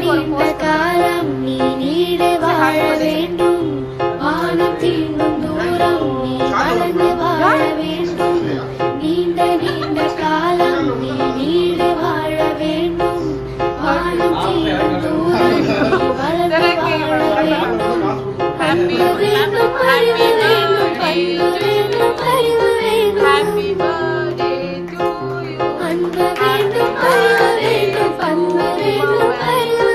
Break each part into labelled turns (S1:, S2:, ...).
S1: நீண்ட காலம் நீ நீடு வாழ வேண்டும், வானம் தீண்டும் தூரம் நீ வளர்ந்து வாழ வேண்டும். நீண்ட காலம் நீ நீடு வாழ வேண்டும், வானம் தீண்டும் தூரம் நீ வளர்ந்து வாழ வேண்டும். அன்பு வேண்டும், அறிவு வேண்டும், பண்பு வேண்டும், அறிவு வேண்டும். அன்பு வேண்டும், அறிவு வேண்டும், பண்பு வேண்டும், அறிவு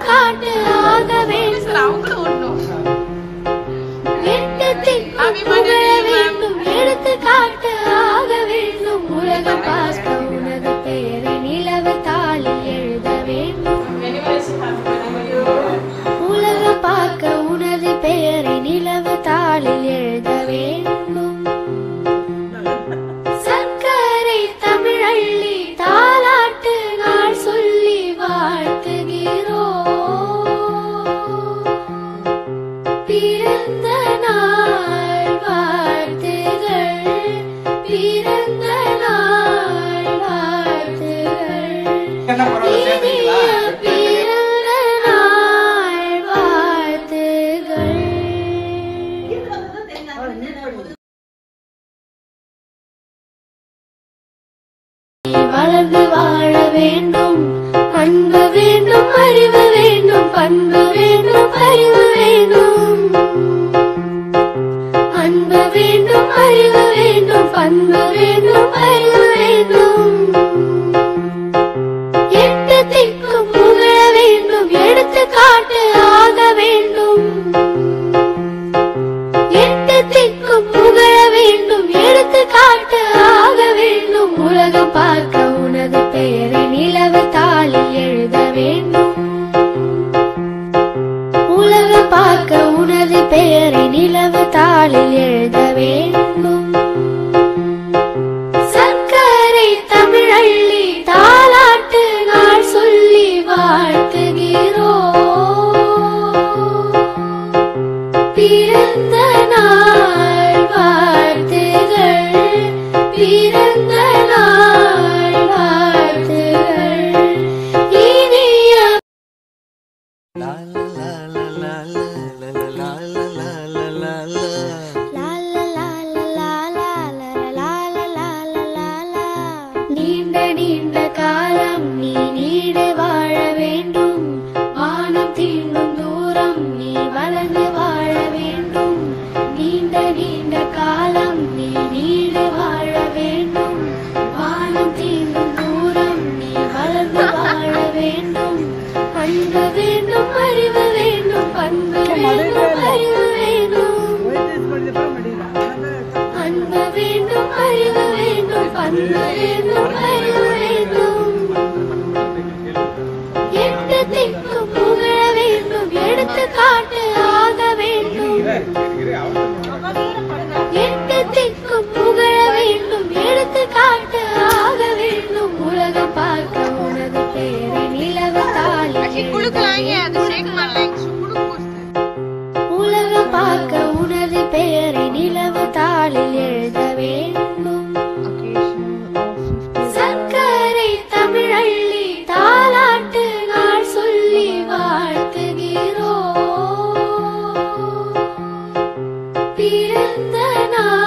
S1: காட்டு ஆக வேண்டும். புகழ வேண்டும், எடுத்து காட்டு ஆக வேண்டும். உலகம் பார்க்க உனது பெயரை நிலவு தாளில் எழுத வேண்டும். உலகம் பார்க்க உனது பெயரை நிலவு தாளில் எழுத வேண்டும். சர்க்கரை தமிழள்ளி தாலாட்டு நாள் சொல்லி வாழ்த்துகிறோம். பிறந்த நாள் வாழ்த்துகள், பிறந்த நாள் வாழ்த்துகள், பிறந்த நாள் வாழ்த்துகள். வளர்ந்து வாழ வேண்டும், அன்பு வேண்டும், அறிவு வேண்டும், பண்பு வேண்டும், அறிவு வேண்டும். அன்பு வேண்டும், அறிவு வேண்டும், பண்பு வேண்டும், அறிவு வேண்டும். எட்டு திக்கும் புகழ வேண்டும், எடுத்து காட்டு ஆக வேண்டும். எட்டு திக்கும் புகழ வேண்டும், எடுத்து காட்டு ஆக வேண்டும். உலகம் பார்க்க உனது பெயரை நிலவு தாளில் எழுத வேண்டும். உலகம் பார்க்க உனது பெயரை நிலவு தாளில் எழுத வேண்டும். சர்க்கரை தமிழள்ளி தாலாட்டு நாள் சொல்லி வாழ்த்துகிறோம். பிறந்த நாள் வாழ்த்துகள், பிறந்த நாள் வாழ்த்துகள். இனிய நீண்ட காலம் நீ நீடு வாழ வேண்டும், வானம் தீண்டும் தூரம் நீ வளர்ந்து வாழ வேண்டும். நீண்ட காலம் நீ நீடு வாழ வேண்டும், வானம் தீண்டும் தூரம் நீ வளர்ந்து வாழ வேண்டும். அன்பு வேண்டும், அறிவு வேண்டும், பண்பு வேண்டும், அறிவு வேண்டும். அன்பு வேண்டும், அறிவு வேண்டும், பண்பு வேண்டும், அறிவு வேண்டும். எட்டு திக்கும் புகழ வேண்டும், எடுத்து காட்டு ஆக வேண்டும். எட்டு திக்கும் புகழ வேண்டும், எடுத்து காட்டு ஆக வேண்டும். உலகம் பார்க்க உனது பெயரை நிலவு தாளில் எழுத வேண்டும். உலகம் பார்க்க உனது பெயரை நிலவு தாளில் எழுத வேண்டும். சர்க்கரை தமிழள்ளி தாலாட்டு நாள் சொல்லி வாழ்த்துகிறோம். பிறந்த நாள்